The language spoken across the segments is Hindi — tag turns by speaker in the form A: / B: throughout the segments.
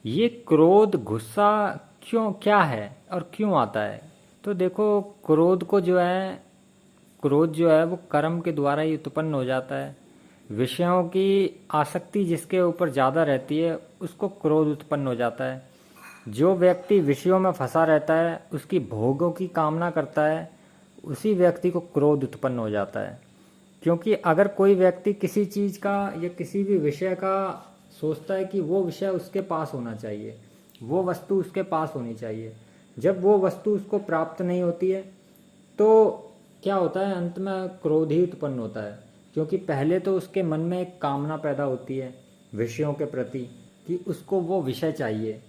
A: ये क्रोध गुस्सा क्यों क्या है और क्यों आता है? तो देखो, क्रोध जो है वो कर्म के द्वारा ही उत्पन्न हो जाता है। विषयों की आसक्ति जिसके ऊपर ज़्यादा रहती है उसको क्रोध उत्पन्न हो जाता है। जो व्यक्ति विषयों में फंसा रहता है, उसकी भोगों की कामना करता है, उसी व्यक्ति को क्रोध उत्पन्न हो जाता है। क्योंकि अगर कोई व्यक्ति किसी चीज़ का या किसी भी विषय का सोचता है कि वो विषय उसके पास होना चाहिए, वो वस्तु उसके पास होनी चाहिए, जब वो वस्तु उसको प्राप्त नहीं होती है तो क्या होता है, अंत में क्रोध ही उत्पन्न होता है। क्योंकि पहले तो उसके मन में एक कामना पैदा होती है विषयों के प्रति कि उसको वो विषय चाहिए,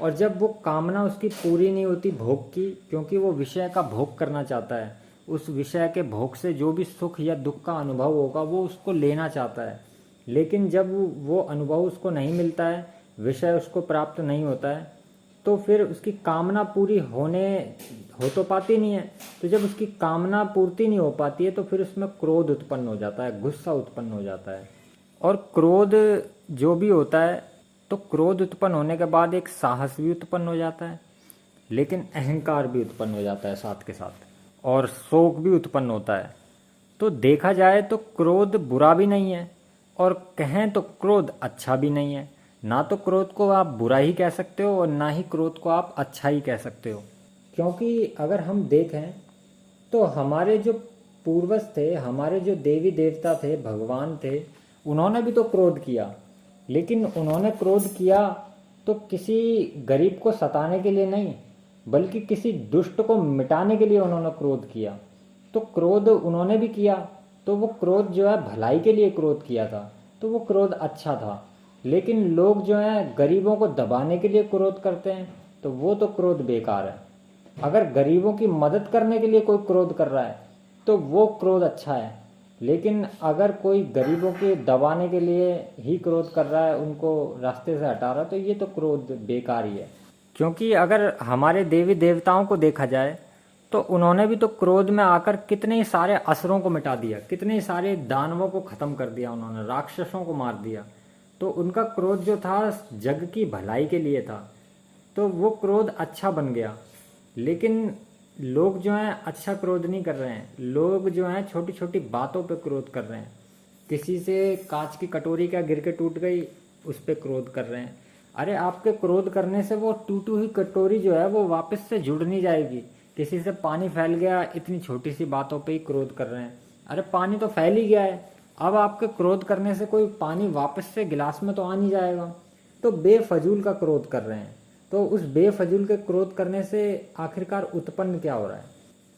A: और जब वो कामना उसकी पूरी नहीं होती भोग की, क्योंकि वो विषय का भोग करना चाहता है, उस विषय के भोग से जो भी सुख या दुख का अनुभव होगा वो उसको लेना चाहता है। लेकिन जब वो अनुभव उसको नहीं मिलता है, विषय उसको प्राप्त नहीं होता है, तो फिर उसकी कामना पूरी हो तो पाती नहीं है। तो जब उसकी कामना पूर्ति नहीं हो पाती है तो फिर उसमें क्रोध उत्पन्न हो जाता है, गुस्सा उत्पन्न हो जाता है। और क्रोध जो भी होता है, तो क्रोध उत्पन्न होने के बाद एक साहस भी उत्पन्न हो जाता है, लेकिन अहंकार भी उत्पन्न हो जाता है साथ के साथ, और शोक भी उत्पन्न होता है। तो देखा जाए तो क्रोध बुरा भी नहीं है, और कहें तो क्रोध अच्छा भी नहीं है। ना तो क्रोध को आप बुरा ही कह सकते हो और ना ही क्रोध को आप अच्छा ही कह सकते हो। क्योंकि अगर हम देखें तो हमारे जो पूर्वज थे, हमारे जो देवी देवता थे, भगवान थे, उन्होंने भी तो क्रोध किया। लेकिन उन्होंने क्रोध किया तो किसी गरीब को सताने के लिए नहीं, बल्कि किसी दुष्ट को मिटाने के लिए उन्होंने क्रोध किया। तो क्रोध उन्होंने भी किया, तो वो क्रोध जो है भलाई के लिए क्रोध किया था, तो वो क्रोध अच्छा था। लेकिन लोग जो हैं गरीबों को दबाने के लिए क्रोध करते हैं, तो वो तो क्रोध बेकार है। अगर गरीबों की मदद करने के लिए कोई क्रोध कर रहा है तो वो क्रोध अच्छा है। लेकिन अगर कोई गरीबों के दबाने के लिए ही क्रोध कर रहा है, उनको रास्ते से हटा रहा है, तो ये तो क्रोध बेकार ही है। क्योंकि अगर हमारे देवी देवताओं को देखा जाए तो उन्होंने भी तो क्रोध में आकर कितने ही सारे असुरों को मिटा दिया, कितने ही सारे दानवों को खत्म कर दिया, उन्होंने राक्षसों को मार दिया। तो उनका क्रोध जो था जग की भलाई के लिए था, तो वो क्रोध अच्छा बन गया। लेकिन लोग जो हैं अच्छा क्रोध नहीं कर रहे हैं, लोग जो हैं छोटी छोटी बातों पे क्रोध कर रहे हैं। किसी से कांच की कटोरी क्या गिर के टूट गई, उस पे क्रोध कर रहे हैं। अरे आपके क्रोध करने से वो टूटी हुई कटोरी जो है वो वापस से जुड़ नहीं जाएगी। किसी से पानी फैल गया, इतनी छोटी सी बातों पे ही क्रोध कर रहे हैं। अरे पानी तो फैल ही गया है, अब आपके क्रोध करने से कोई पानी वापस से गिलास में तो आ नहीं जाएगा। तो बेफजूल का क्रोध कर रहे हैं। तो उस बेफजूल के क्रोध करने से आखिरकार उत्पन्न क्या हो रहा है?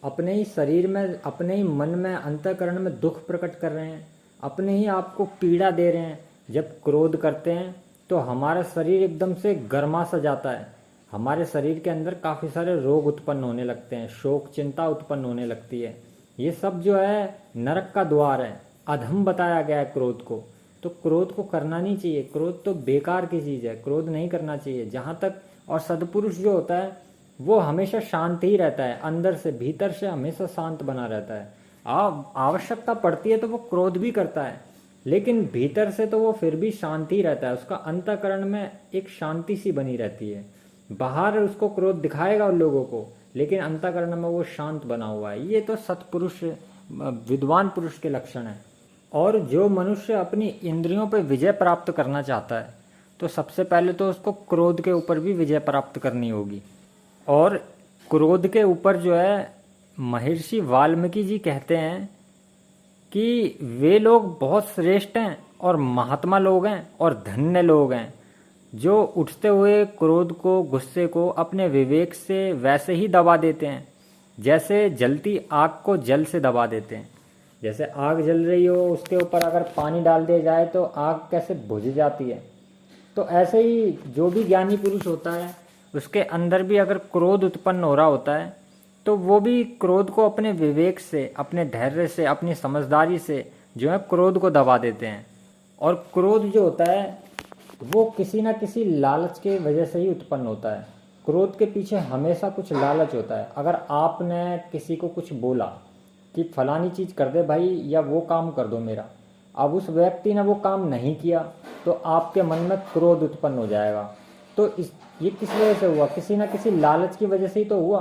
A: अपने ही शरीर में, अपने ही मन में, अंतःकरण में दुख प्रकट कर रहे हैं, अपने ही आपको पीड़ा दे रहे हैं। जब क्रोध करते हैं तो हमारा शरीर एकदम से गर्मा सा जाता है, हमारे शरीर के अंदर काफ़ी सारे रोग उत्पन्न होने लगते हैं, शोक चिंता उत्पन्न होने लगती है। ये सब जो है नरक का द्वार है, अधम बताया गया है क्रोध को। तो क्रोध को करना नहीं चाहिए, क्रोध तो बेकार की चीज़ है, क्रोध नहीं करना चाहिए जहाँ तक। और सदपुरुष जो होता है वो हमेशा शांत ही रहता है, अंदर से भीतर से हमेशा शांत बना रहता है। आवश्यकता पड़ती है तो वो क्रोध भी करता है, लेकिन भीतर से तो वो फिर भी शांत ही रहता है, उसका अंतःकरण में एक शांति सी बनी रहती है। बाहर उसको क्रोध दिखाएगा उन लोगों को, लेकिन अंतःकरण में वो शांत बना हुआ है। ये तो सत्पुरुष, विद्वान पुरुष के लक्षण है। और जो मनुष्य अपनी इंद्रियों पर विजय प्राप्त करना चाहता है, तो सबसे पहले तो उसको क्रोध के ऊपर भी विजय प्राप्त करनी होगी। और क्रोध के ऊपर जो है, महर्षि वाल्मीकि जी कहते हैं कि वे लोग बहुत श्रेष्ठ हैं और महात्मा लोग हैं और धन्य लोग हैं जो उठते हुए क्रोध को, गुस्से को अपने विवेक से वैसे ही दबा देते हैं जैसे जलती आग को जल से दबा देते हैं। जैसे आग जल रही हो, उसके ऊपर अगर पानी डाल दिया जाए तो आग कैसे बुझ जाती है। तो ऐसे ही जो भी ज्ञानी पुरुष होता है, उसके अंदर भी अगर क्रोध उत्पन्न हो रहा होता है तो वो भी क्रोध को अपने विवेक से, अपने धैर्य से, अपनी समझदारी से जो है क्रोध को दबा देते हैं। और क्रोध जो होता है वो किसी ना किसी लालच के वजह से ही उत्पन्न होता है। क्रोध के पीछे हमेशा कुछ लालच होता है। अगर आपने किसी को कुछ बोला कि फलानी चीज़ कर दे भाई, या वो काम कर दो मेरा, अब उस व्यक्ति ने वो काम नहीं किया तो आपके मन में क्रोध उत्पन्न हो जाएगा। तो ये किस वजह से हुआ? किसी ना किसी लालच की वजह से ही तो हुआ,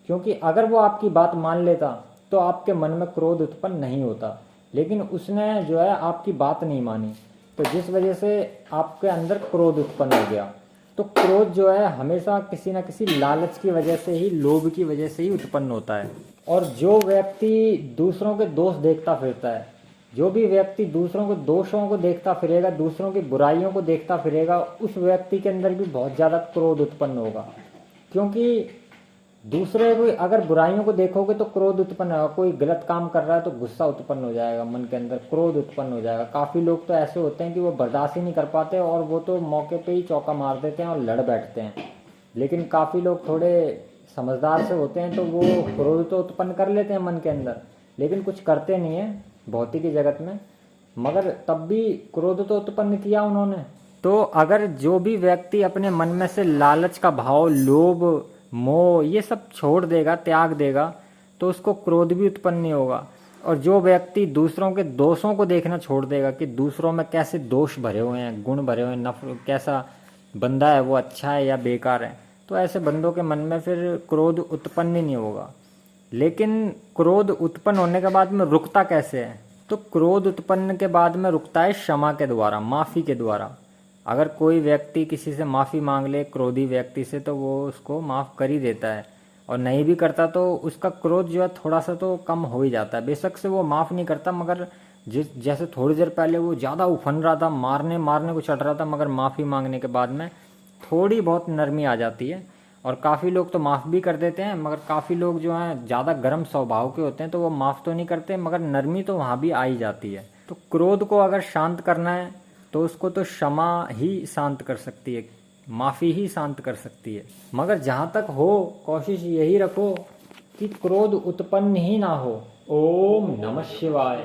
A: क्योंकि अगर वो आपकी बात मान लेता तो आपके मन में क्रोध उत्पन्न नहीं होता, लेकिन उसने जो है आपकी बात नहीं मानी, तो जिस वजह से आपके अंदर क्रोध उत्पन्न हो गया। तो क्रोध जो है हमेशा किसी न किसी लालच की वजह से ही, लोभ की वजह से ही उत्पन्न होता है। और जो व्यक्ति दूसरों के दोष देखता फिरता है, जो भी व्यक्ति दूसरों के दोषों को देखता फिरेगा, दूसरों की बुराइयों को देखता फिरेगा, उस व्यक्ति के अंदर भी बहुत ज़्यादा क्रोध उत्पन्न होगा। क्योंकि दूसरे को अगर बुराइयों को देखोगे तो क्रोध उत्पन्न होगा। कोई गलत काम कर रहा है तो गुस्सा उत्पन्न हो जाएगा, मन के अंदर क्रोध उत्पन्न हो जाएगा। काफ़ी लोग तो ऐसे होते हैं कि वो बर्दाश्त ही नहीं कर पाते और वो तो मौके पे ही चौका मार देते हैं और लड़ बैठते हैं। लेकिन काफ़ी लोग थोड़े समझदार से होते हैं तो वो क्रोध तो उत्पन्न कर लेते हैं मन के अंदर, लेकिन कुछ करते नहीं है भौतिक की जगत में, मगर तब भी क्रोध तो उत्पन्न किया उन्होंने। तो अगर जो भी व्यक्ति अपने मन में से लालच का भाव, लोभ, मोह ये सब छोड़ देगा, त्याग देगा, तो उसको क्रोध भी उत्पन्न नहीं होगा। और जो व्यक्ति दूसरों के दोषों को देखना छोड़ देगा कि दूसरों में कैसे दोष भरे हुए हैं, गुण भरे हुए हैं, कैसा बंदा है, वो अच्छा है या बेकार है, तो ऐसे बंदों के मन में फिर क्रोध उत्पन्न ही नहीं होगा। लेकिन क्रोध उत्पन्न होने के बाद में रुकता कैसे है? तो क्रोध उत्पन्न के बाद में रुकता है क्षमा के द्वारा, माफ़ी के द्वारा। अगर कोई व्यक्ति किसी से माफ़ी मांग ले, क्रोधी व्यक्ति से, तो वो उसको माफ़ कर ही देता है, और नहीं भी करता तो उसका क्रोध जो है थोड़ा सा तो कम हो ही जाता है। बेशक से वो माफ़ नहीं करता, मगर जैसे थोड़ी देर पहले वो ज़्यादा उफन रहा था, मारने को चढ़ रहा था, मगर माफ़ी मांगने के बाद में थोड़ी बहुत नरमी आ जाती है। और काफ़ी लोग तो माफ़ भी कर देते हैं, मगर काफ़ी लोग जो हैं ज़्यादा गर्म स्वभाव के होते हैं, तो वो माफ़ तो नहीं करते, मगर नरमी तो वहाँ भी आ ही जाती है। तो क्रोध को अगर शांत करना है तो उसको तो क्षमा ही शांत कर सकती है, माफ़ी ही शांत कर सकती है। मगर जहाँ तक हो कोशिश यही रखो कि क्रोध उत्पन्न ही ना हो। ओम नमः शिवाय।